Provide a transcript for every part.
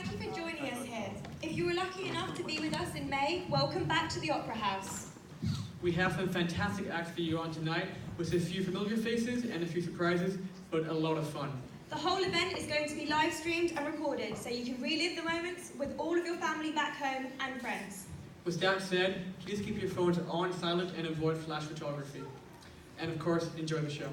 Thank you for joining us here. If you were lucky enough to be with us in May, welcome back to the Opera House. We have some fantastic acts for you on tonight, with a few familiar faces and a few surprises, but a lot of fun. The whole event is going to be live streamed and recorded, so you can relive the moments with all of your family back home and friends. With that said, please keep your phones on silent and avoid flash photography. And of course, enjoy the show.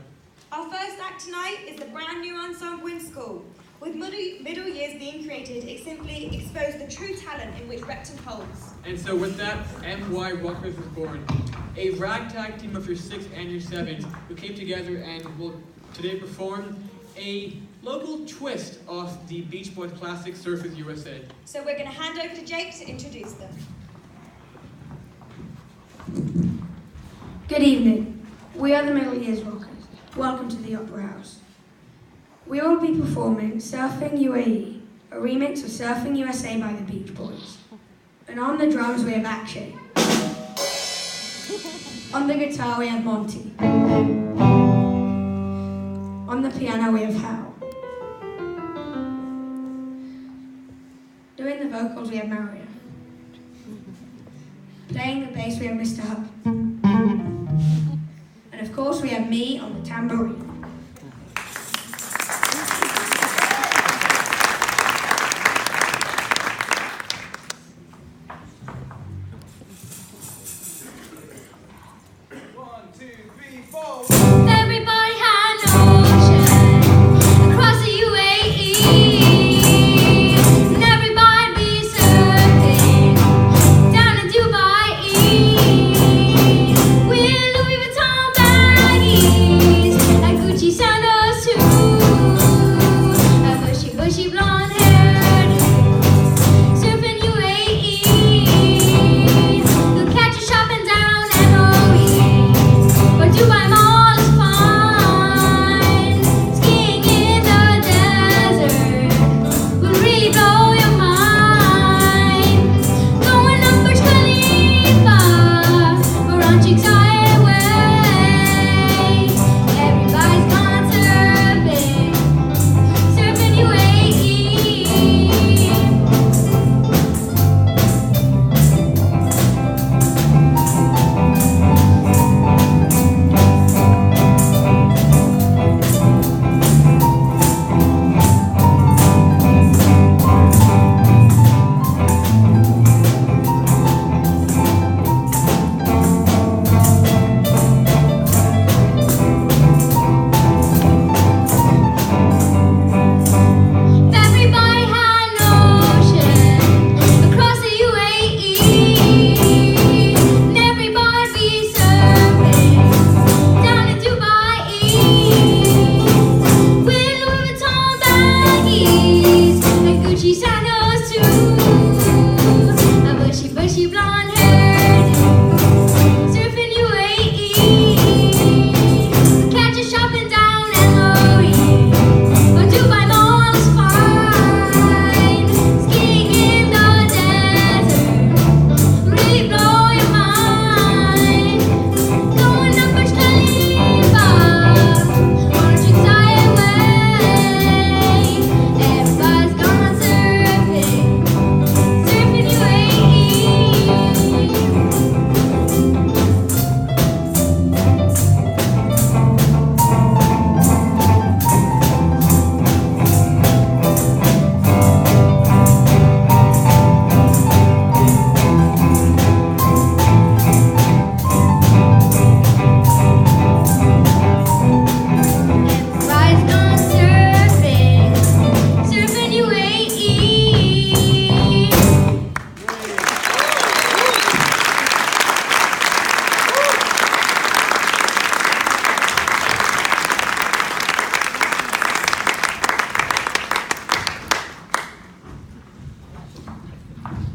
Our first act tonight is the brand new ensemble in school. With middle years being created, it simply exposed the true talent in which Repton holds. And so with that, MY Rockers was born. A ragtag team of your 6th and your 7th who came together and will today perform a local twist of the Beach Boys classic Surfers USA. So we're going to hand over to Jake to introduce them. Good evening. We are the Middle Years Rockers. Welcome to the Opera House. We will be performing Surfing UAE, a remix of Surfing USA by the Beach Boys. And on the drums we have Akshay. On the guitar we have Monty. On the piano we have Hal. Doing the vocals we have Mario. Playing the bass we have Mr. Hub. And of course we have me on the tambourine.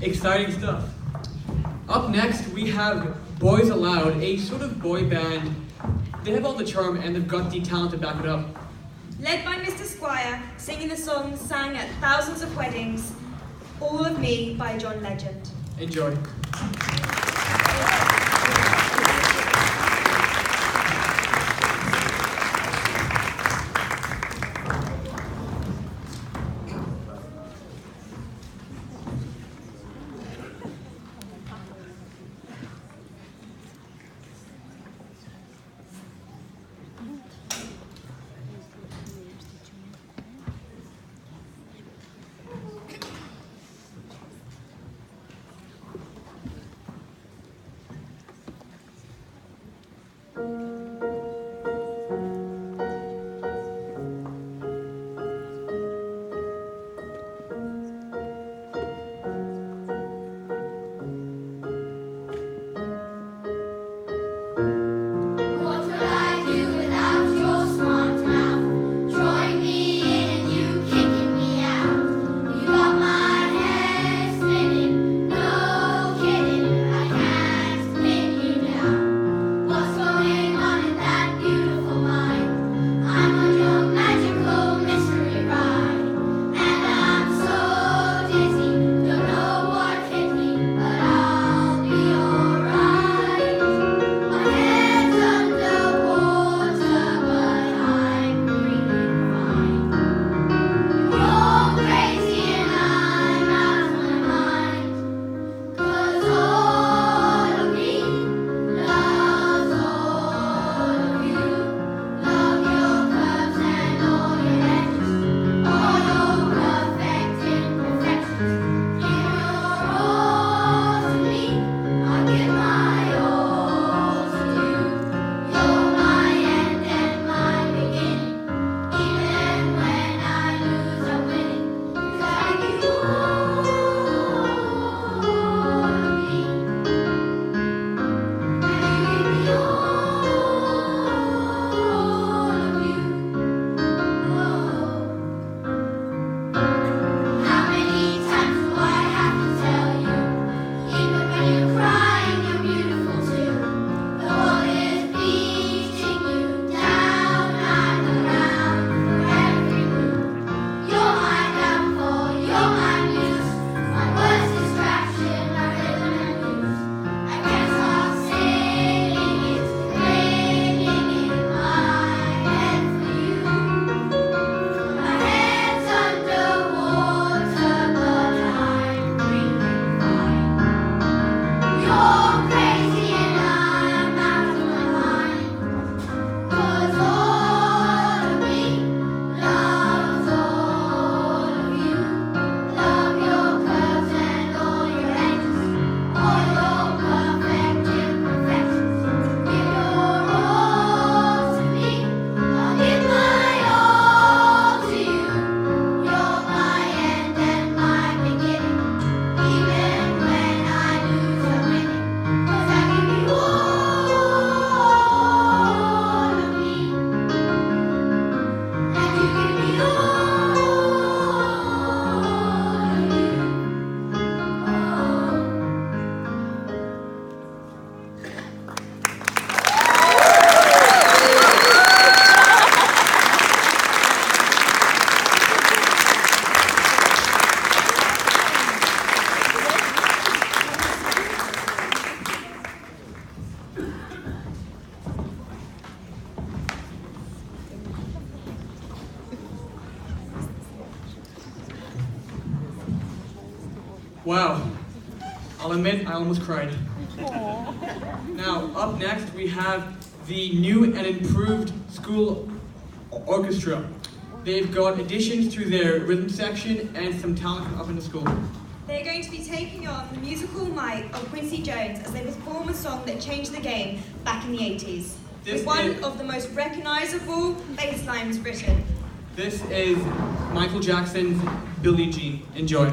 Exciting stuff. Up next, we have Boys Aloud, a sort of boy band. They have all the charm and they've got the talent to back it up. Led by Mr. Squire, singing the song sang at thousands of weddings, All of Me by John Legend. Enjoy. Wow. I'll admit, I almost cried. Now, up next, we have the new and improved school orchestra. They've got additions to their rhythm section and some talent from up in the school. They're going to be taking on the musical might of Quincy Jones as they perform a song that changed the game back in the 80s. With one of the most recognisable bass lines written. This is Michael Jackson's Billie Jean. Enjoy.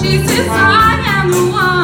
She says I am the one.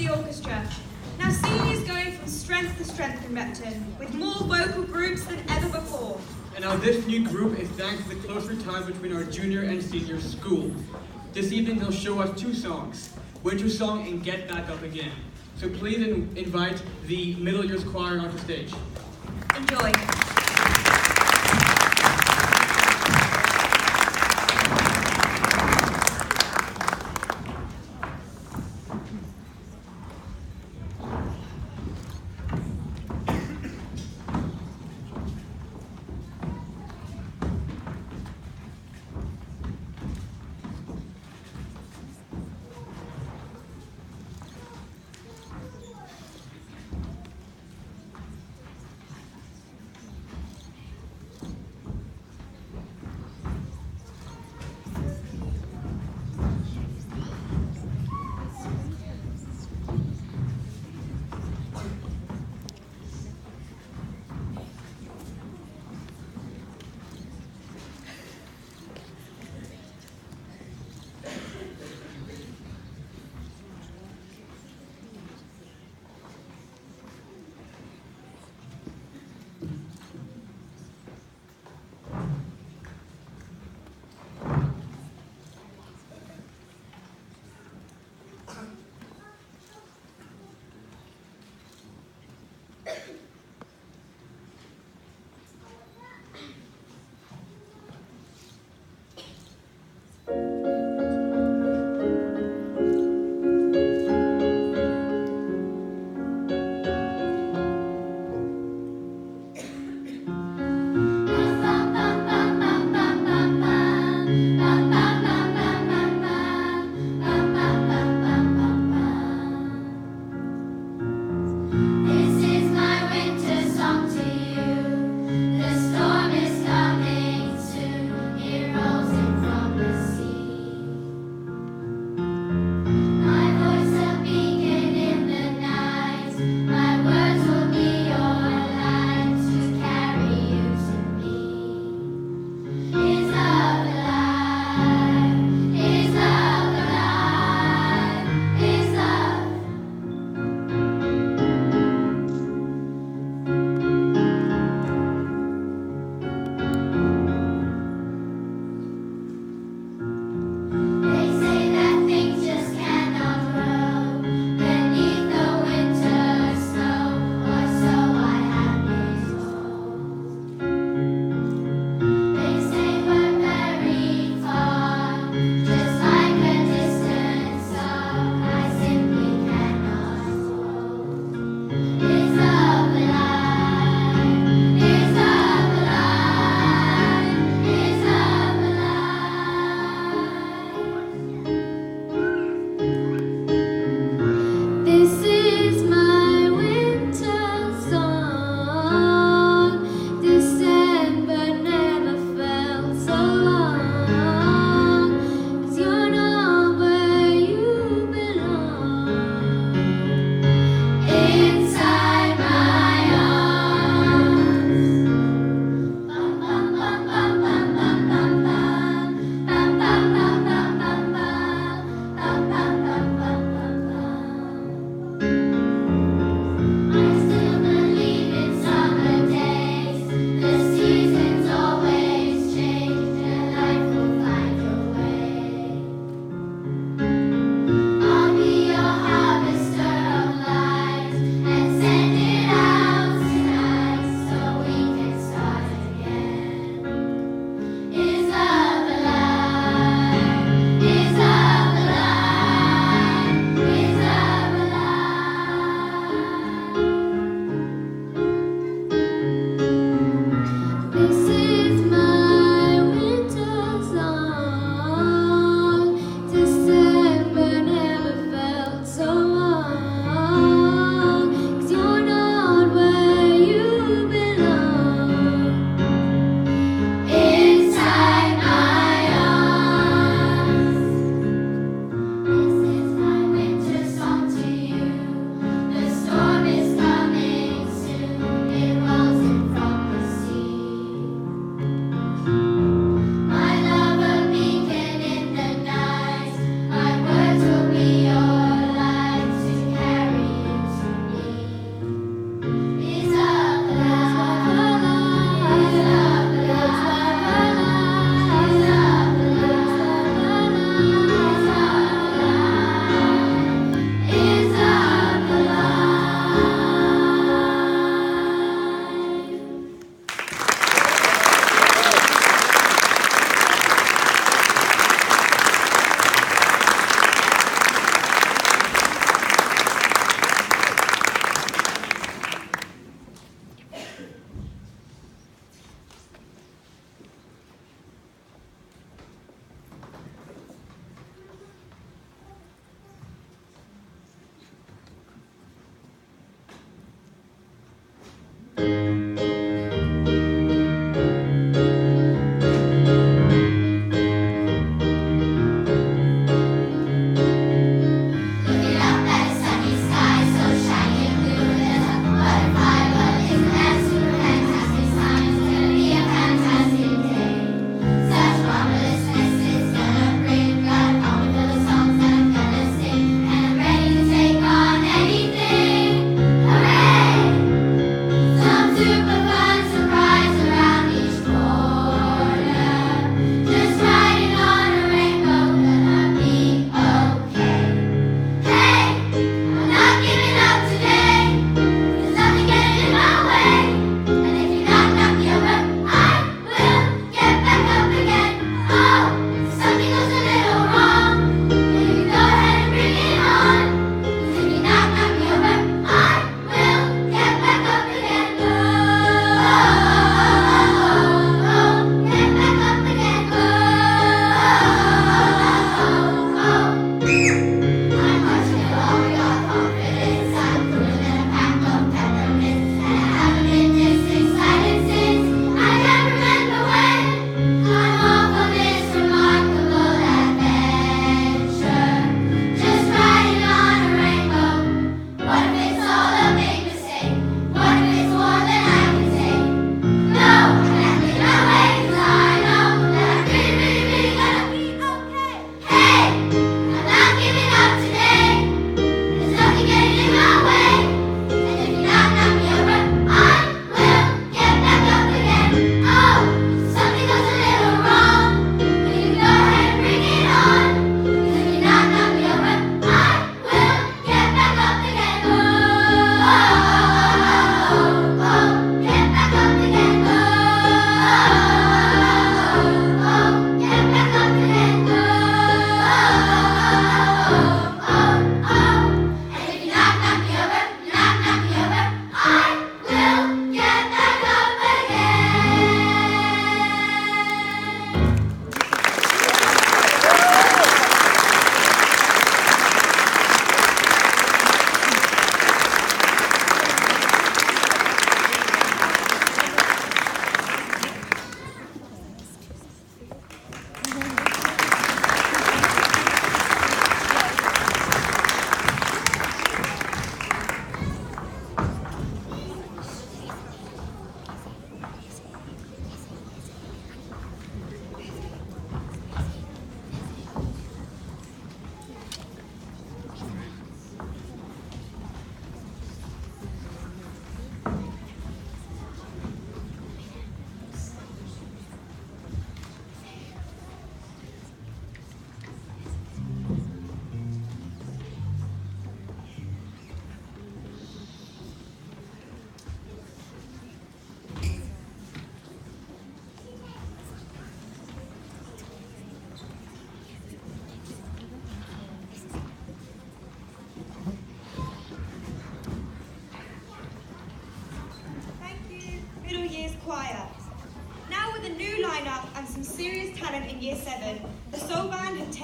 the orchestra. Now singing is going from strength to strength in Repton, with more vocal groups than ever before. And now this new group is thanks to the closer ties between our junior and senior school. This evening they'll show us 2 songs, Winter Song and Get Back Up Again. So please invite the middle years choir onto stage. Enjoy.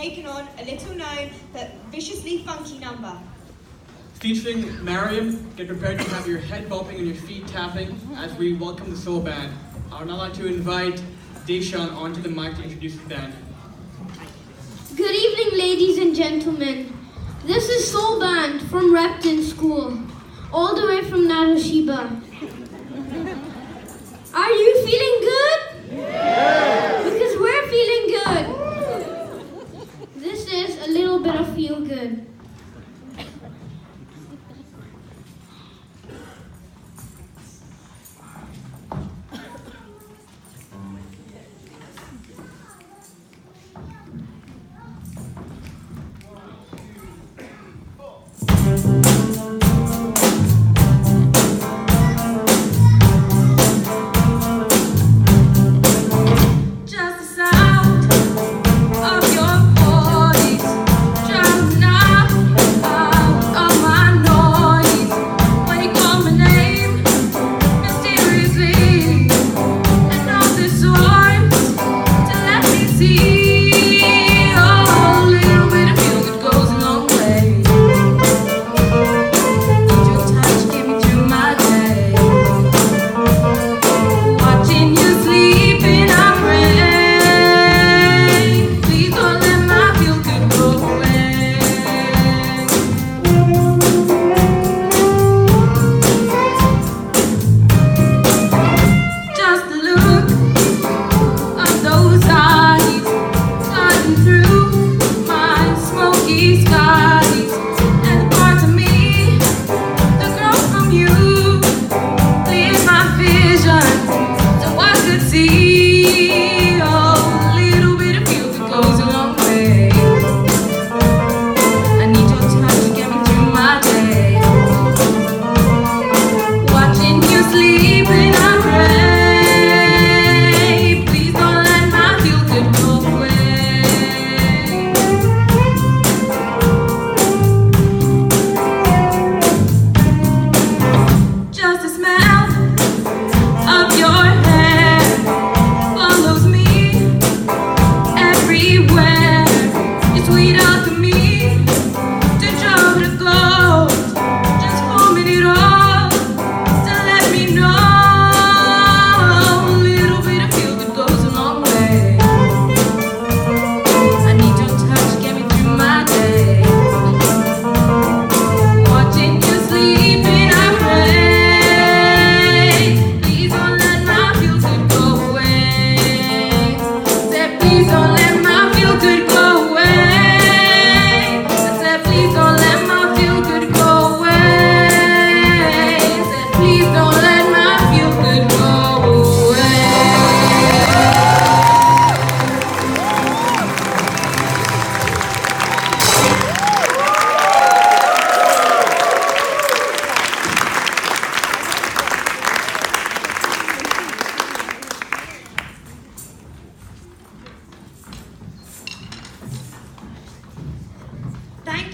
taken on a little-known but viciously funky number. Featuring Mariam, get prepared to have your head bumping and your feet tapping as we welcome the soul band. I would now like to invite Deshawn onto the mic to introduce the band. Good evening, ladies and gentlemen. This is Soul Band from Repton School, all the way from Natashiba. Are you feeling good? Yeah. Because we're feeling good. This is a little bit of feel good.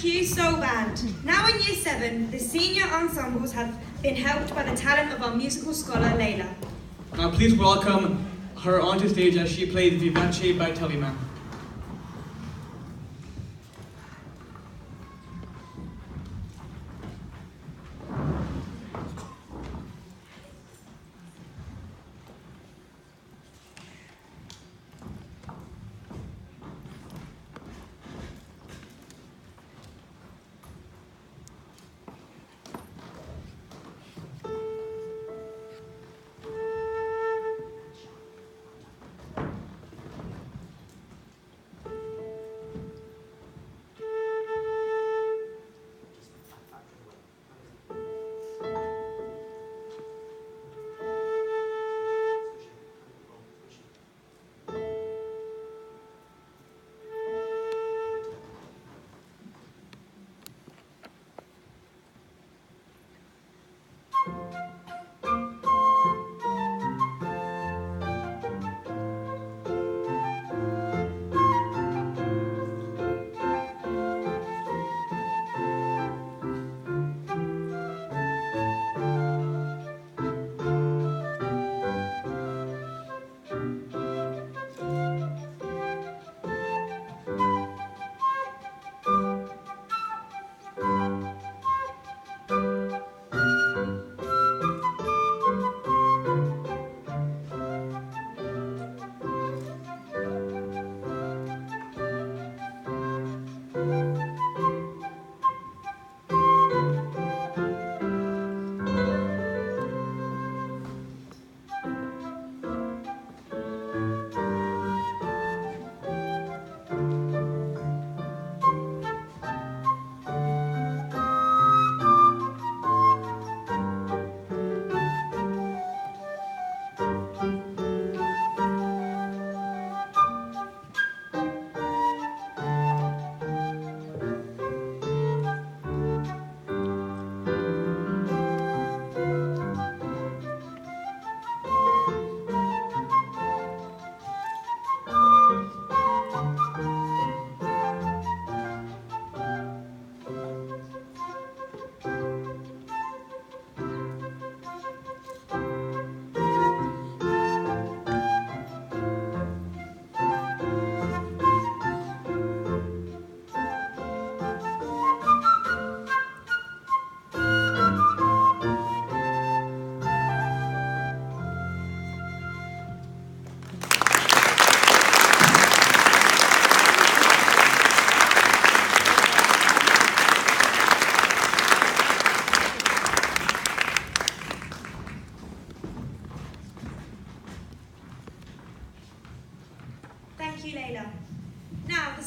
Thank you, Soul Band. Now in Year 7, the senior ensembles have been helped by the talent of our musical scholar, Layla. Now please welcome her onto stage as she plays Vivace by Telemann.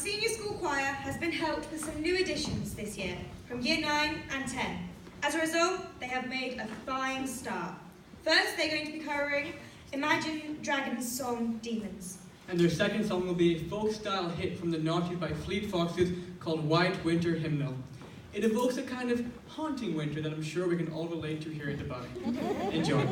senior school choir has been helped with some new additions this year from Year 9 and 10. As a result, they have made a fine start. First, they're going to be covering Imagine Dragons' song Demons. And their second song will be a folk-style hit from the noughties by Fleet Foxes called White Winter Hymnal. It evokes a kind of haunting winter that I'm sure we can all relate to here at Dubai. Enjoy.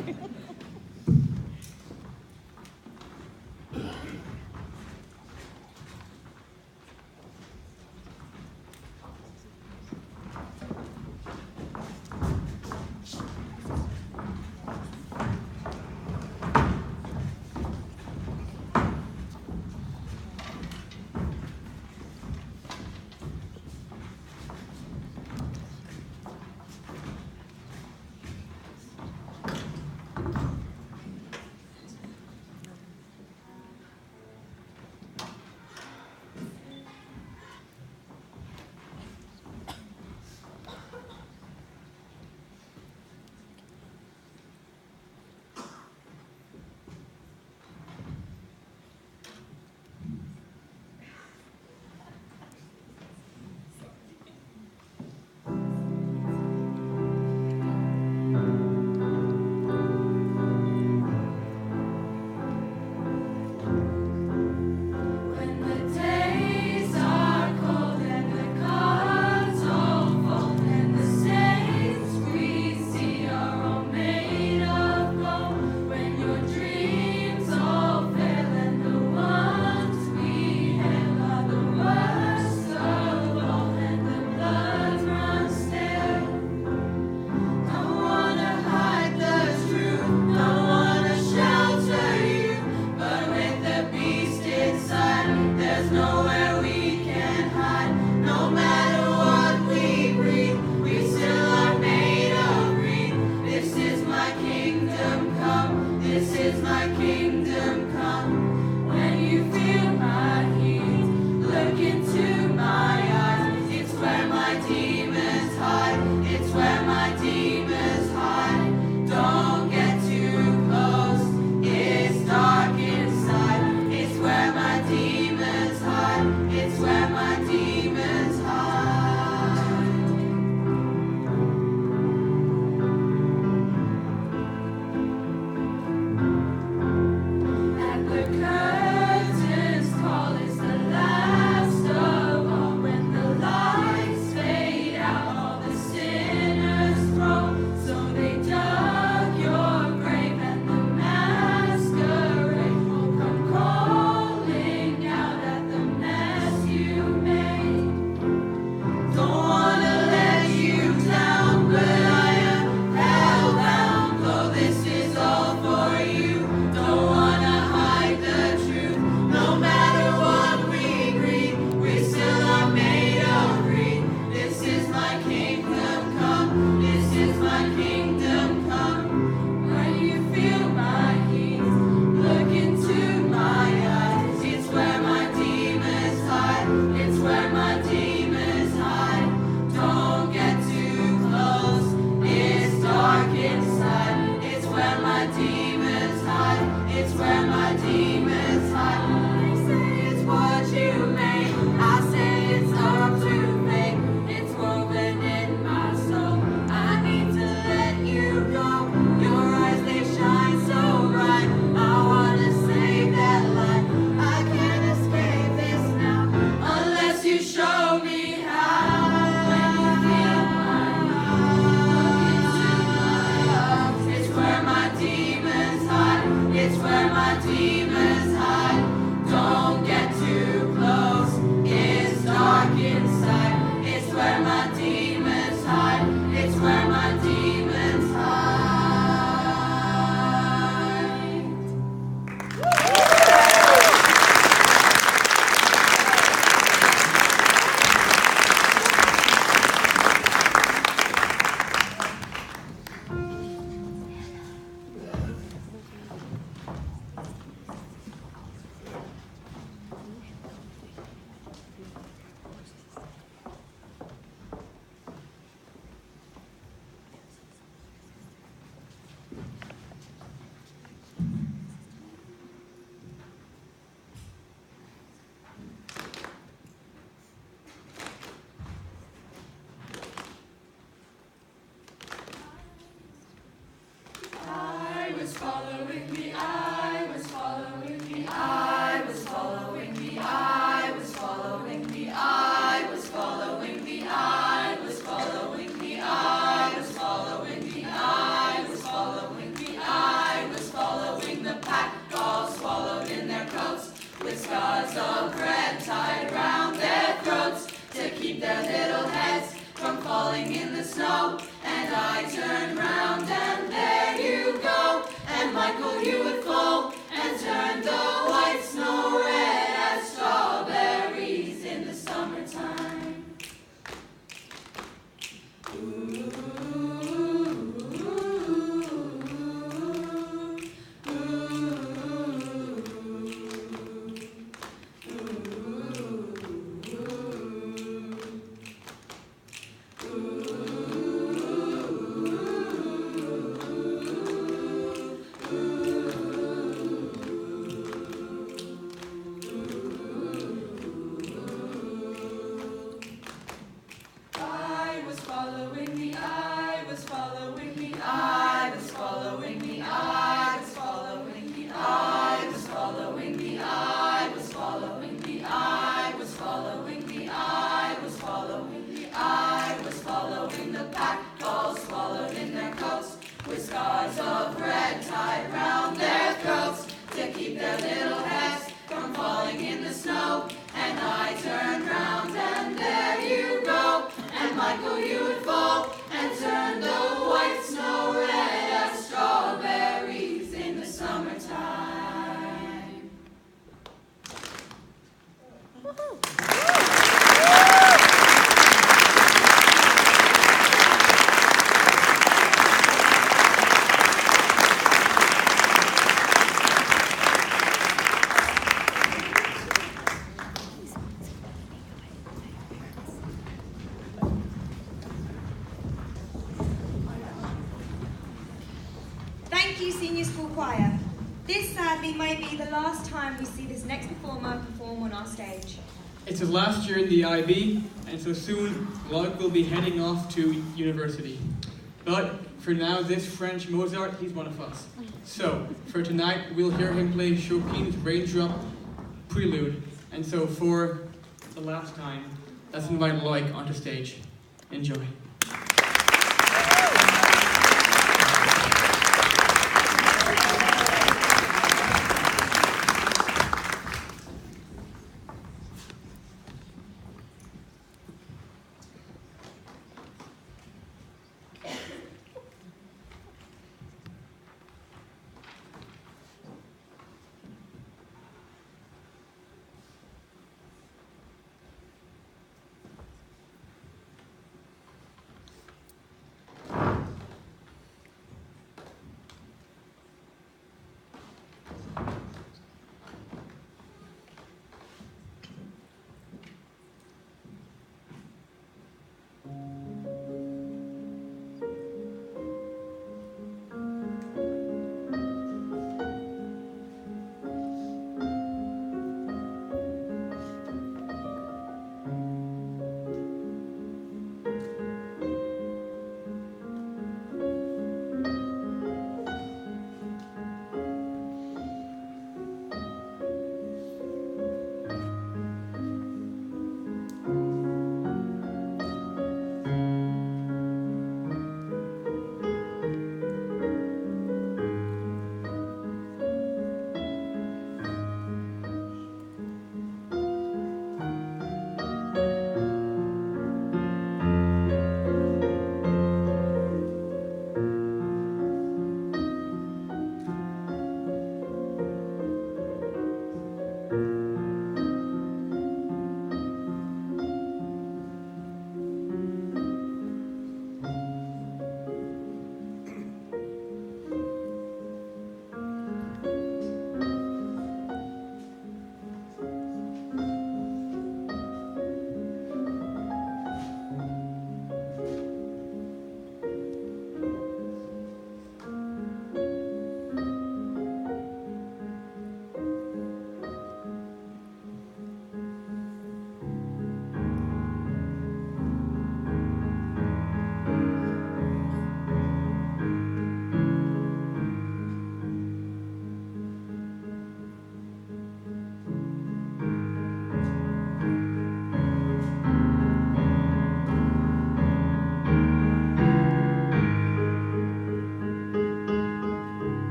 Senior School Choir. This sadly might be the last time we see this next performer perform on our stage. It's his last year in the IB, and so soon Luc will be heading off to university. But for now, this French Mozart, he's one of us. So, for tonight, we'll hear him play Chopin's Raindrop Prelude. And so for the last time, let's invite Luc onto stage. Enjoy.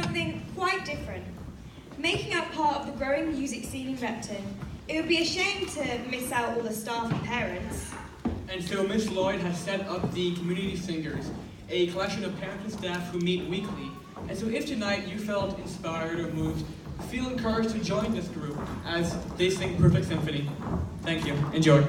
something quite different. Making up part of the growing music scene in Repton, it would be a shame to miss out all the staff and parents. And so Miss Lloyd has set up the Community Singers, a collection of parents and staff who meet weekly. And so if tonight you felt inspired or moved, feel encouraged to join this group as they sing Perfect Symphony. Thank you. Enjoy.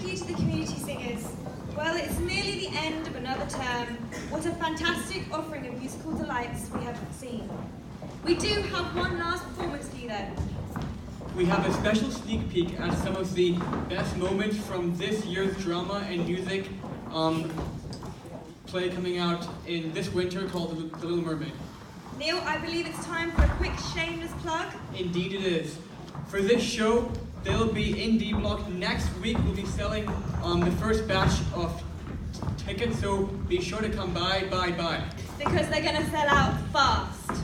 you to the community singers. Well, it's nearly the end of another term. What a fantastic offering of musical delights we have seen. We do have one last performance for you though. We have a special sneak peek at some of the best moments from this year's drama and music play coming out in this winter called The Little Mermaid. Neil, I believe it's time for a quick shameless plug. Indeed it is. For this show, they'll be in D Block next week. We'll be selling the first batch of tickets, so be sure to come by. Because they're going to sell out fast.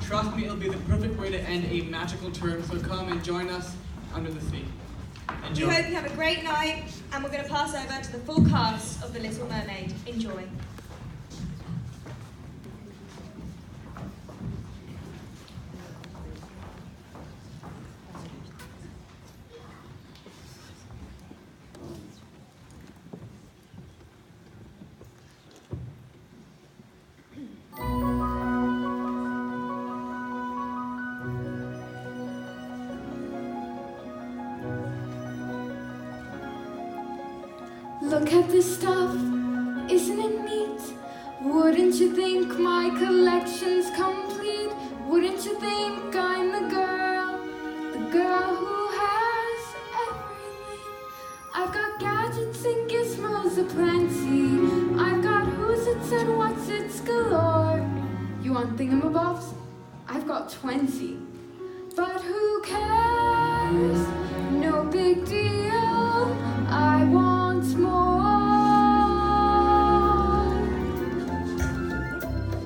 Trust me, it'll be the perfect way to end a magical term, so come and join us under the sea. Enjoy. We hope you have a great night, and we're going to pass over to the full cast of The Little Mermaid. Enjoy. Look at this stuff, isn't it neat? Wouldn't you think my collection's complete? Wouldn't you think I'm the girl who has everything? I've got gadgets and gizmos aplenty. I've got who's its and what's its galore. You want thingamabobs? I've got 20. But who cares? No big deal. I want more.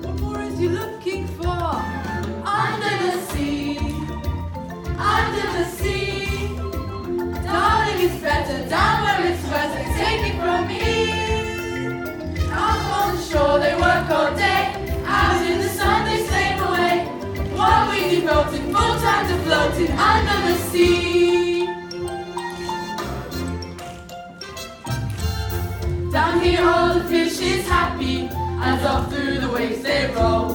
What more is you looking for? Under the sea, under the sea. Darling, it's better down where it's wetter. Take it from me. Up on the shore, they work all day. Out in the sun, they slave away. While we devoted full time to floating under the sea. Down here all the fish is happy, as off through the waves they roll.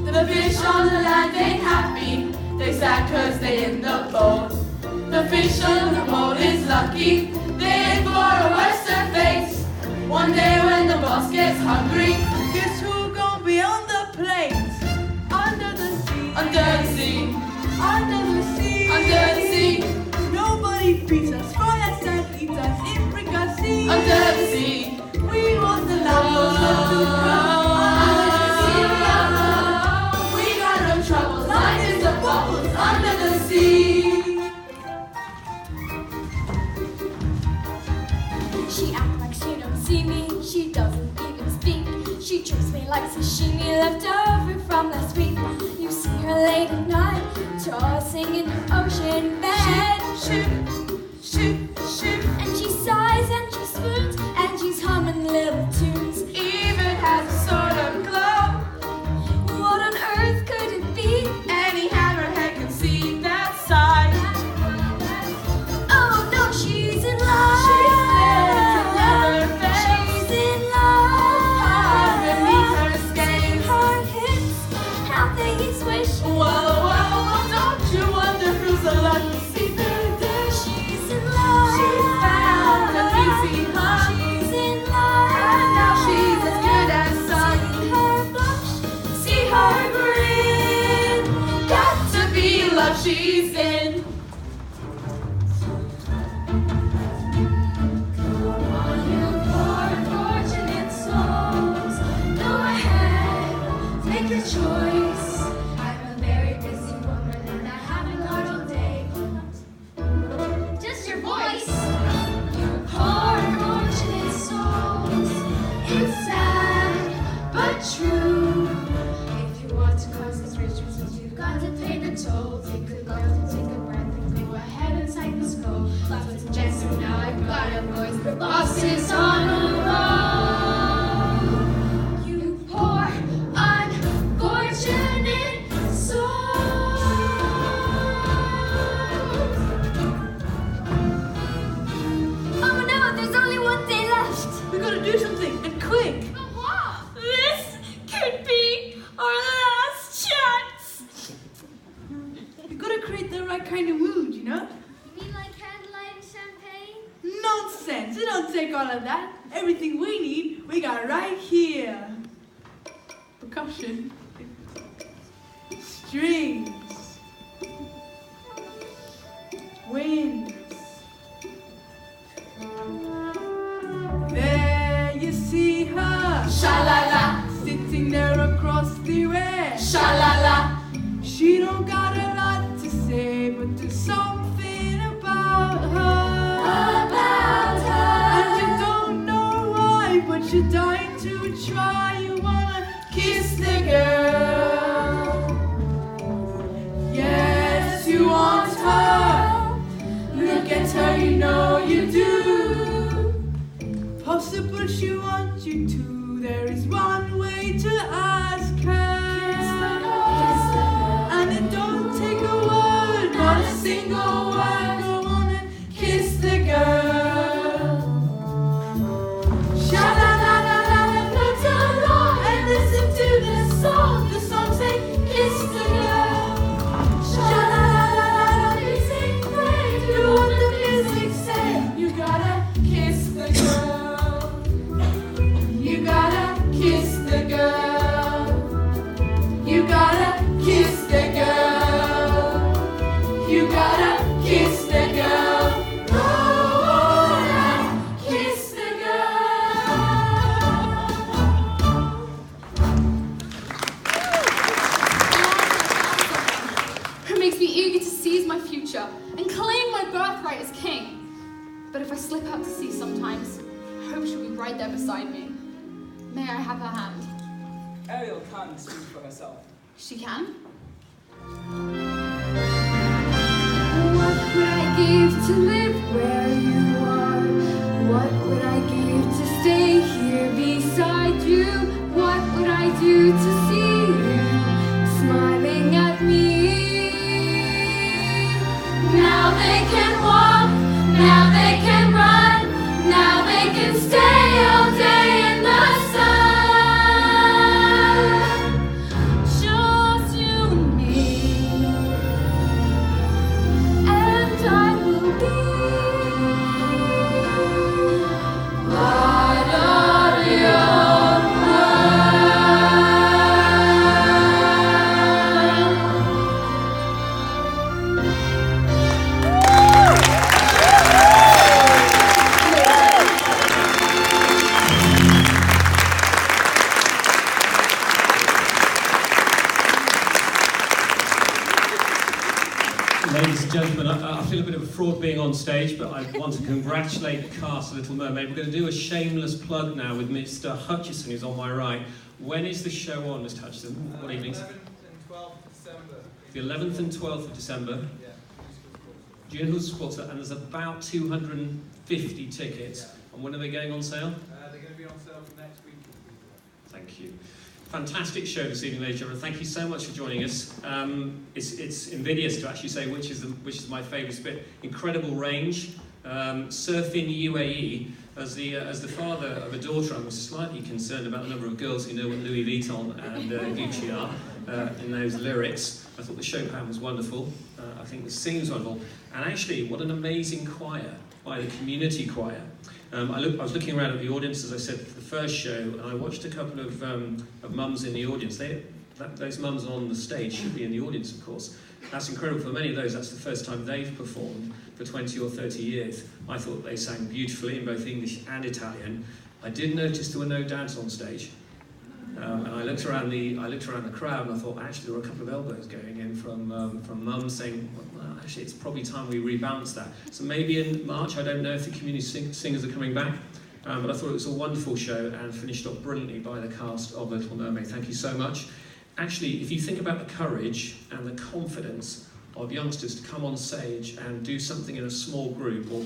The fish on the land ain't happy, they sad cause they in the boat. The fish on the boat is lucky, they ain't for a worse fate. One day when the boss gets hungry, guess who gon' be on the plate? Under the sea, under the sea, under the sea, under the sea. Nobody beats us, fry us and eat us in fricassee. Under the sea. We want the love to grow. We got no troubles, life is the bubbles under the sea. She acts like she don't see me, she doesn't even speak. She treats me like sashimi left over from last week. You see her late at night, tossing in the ocean bed. Shoot, and she sighs and she swoons, and she's humming little tunes. Even has a sort of glow. What on earth could it be? Any hammerhead can see that side. Oh no, she's in love. She's in love. Beneath her skin. Hard hits, how they swish. Whoa, don't you wonder who's the lucky see through this? She's in love. She's found an easy heart. She's in love. And now she's as good as sun. See her blush, See her grin. Got to be love she's in. Come on, you poor unfortunate souls. Go ahead, make your choice. I'm a very busy woman and I haven't got all day. Just your voice. You poor unfortunate souls. It's sad, but true. If you want to cause this rituals, you've got to pay the toll. Take a breath, take a breath, and go ahead and take the skull. Left with Jester, now I've got a voice. The boss is on a roll. You poor unfortunate souls. Oh no, there's only one day left. We gotta do something, and quick. This could be our last chance. You gotta create the right kind of mood, you know? You mean like candlelight and champagne? Nonsense! nonsense. It don't take all of that. Everything we need, we got right here. Percussion. Strings. Winds. There you see her. Sha-la-la, Sitting there across the way. sha-la-la, She don't got a lot to say, but there's something about her. about And her. you don't know why, but you're dying to try. You wanna kiss the girl. Yes, you want her. Look at her, you know you do. Possible she wants you to. There is one way to ask her. And it don't take a word, not a single word. Go on and kiss the girl. Sha-la-la-la-la, put her on and listen to this song. The song say, kiss the girl. Sha-la-la-la-la, music play. Do what the music say. You gotta kiss the girl. You gotta kiss the girl. You gotta kiss the girl. You gotta kiss the girl. Go on and kiss the girl. Who makes me eager to seize my future and claim my birthright as king. But if I slip out to sea sometimes, I hope she'll be right there beside me. May I have her hand? Ariel can speak for herself. She can? What would I give to live where you are? What would I give to stay here beside you? What would I do to see you smiling at me? Now they can walk, now they can run, now they can stay all day in the sun. Just you and me. And I will be part of your Ladies and gentlemen, I feel a bit of a fraud being on stage, but I want to congratulate the cast of Little Mermaid. We're going to do a shameless plug now with Mr. Hutchison, who's on my right. When is the show on, Mr. Hutchison? What evenings? 11th and 12th of December. The 11th and 12th of December. Yeah. Do you know who's supports that? And there's about 250 tickets. And when are they going on sale? They're going to be on sale for next week. Thank you. Fantastic show this evening, ladies and gentlemen. Thank you so much for joining us. It's invidious to actually say which is my favourite bit. Incredible range. Surfing UAE. As the father of a daughter, I'm slightly concerned about the number of girls who know what Louis Vuitton and Gucci are in those lyrics. I thought the Chopin was wonderful. I think the singing was wonderful. And actually, what an amazing choir by the community choir. I was looking around at the audience, as I said, for the first show, and I watched a couple of mums in the audience. Those mums on the stage should be in the audience, of course. That's incredible. For many of those, that's the first time they've performed for 20 or 30 years. I thought they sang beautifully in both English and Italian. I did notice there were no dads on stage. And I looked around the crowd and I thought, actually, there were a couple of elbows going in from mums saying, well, actually, it's probably time we rebalance that. So maybe in March, I don't know if the community singers are coming back, but I thought it was a wonderful show and finished off brilliantly by the cast of Little Mermaid. Thank you so much. Actually, if you think about the courage and the confidence of youngsters to come on stage and do something in a small group or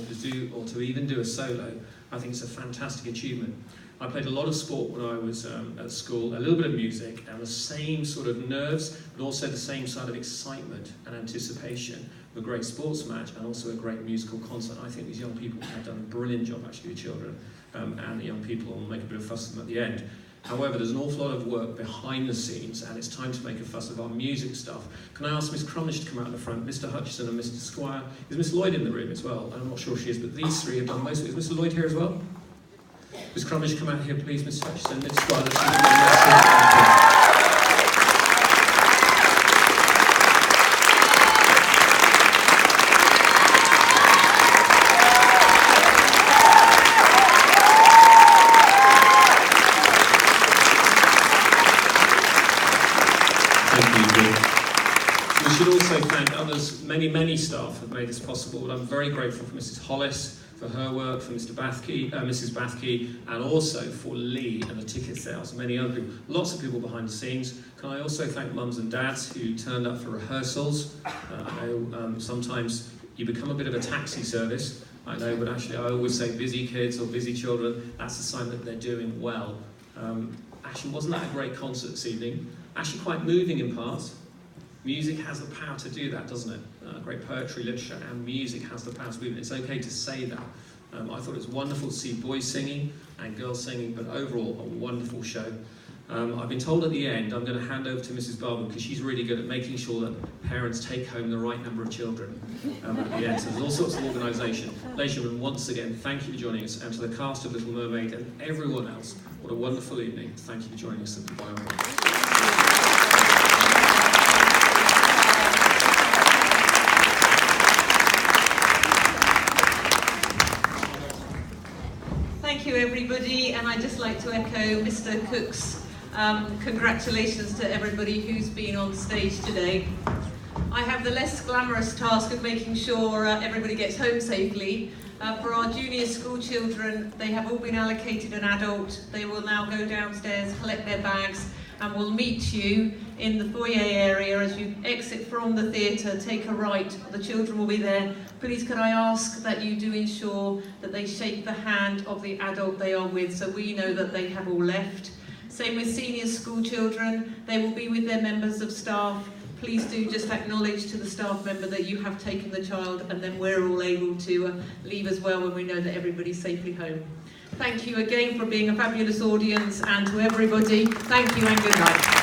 to even do a solo, I think it's a fantastic achievement. I played a lot of sport when I was at school, a little bit of music, and the same sort of nerves, but also the same side of excitement and anticipation of a great sports match and also a great musical concert. I think these young people have done a brilliant job, actually, with children, and the young people will make a bit of fuss of them at the end. However, there's an awful lot of work behind the scenes, and it's time to make a fuss of our music stuff. Can I ask Miss Crumlish to come out the front, Mr. Hutchison and Mr. Squire? Is Miss Lloyd in the room as well? I'm not sure she is, but these three have done most of it. Is Mr. Lloyd here as well? Miss Crumlish, come out here, please. Mr. Hutchison, Mr. Squire, let's give them a massive thank others, many staff have made this possible, but I'm very grateful for Mrs. Hollis for her work, for Mrs. Bathke, and also for Lee and the ticket sales, and many other people. Lots of people behind the scenes. Can I also thank mums and dads who turned up for rehearsals? I know sometimes you become a bit of a taxi service, I know, but actually I always say busy kids or busy children, that's a sign that they're doing well. Actually, wasn't that a great concert this evening? Actually quite moving in parts. Music has the power to do that, doesn't it? Great poetry, literature, and music has the power to move. It's okay to say that. I thought it was wonderful to see boys singing and girls singing, but overall, a wonderful show. I've been told at the end, I'm going to hand over to Mrs. Barber, because she's really good at making sure that parents take home the right number of children at the end. So there's all sorts of organisation. Ladies and gentlemen, once again, thank you for joining us, and to the cast of Little Mermaid and everyone else, what a wonderful evening. Thank you for joining us at Dubai. Thank you, everybody, and I'd just like to echo Mr. Cook's congratulations to everybody who's been on stage today. I have the less glamorous task of making sure everybody gets home safely. For our junior school children, they have all been allocated an adult. They will now go downstairs, collect their bags, and will meet you in the foyer area as you exit from the theatre. Take a right, the children will be there. Please can I ask that you do ensure that they shake the hand of the adult they are with, so we know that they have all left. Same with senior school children, they will be with their members of staff. Please do just acknowledge to the staff member that you have taken the child, and then we're all able to leave as well when we know that everybody's safely home. Thank you again for being a fabulous audience, and to everybody, thank you and good night.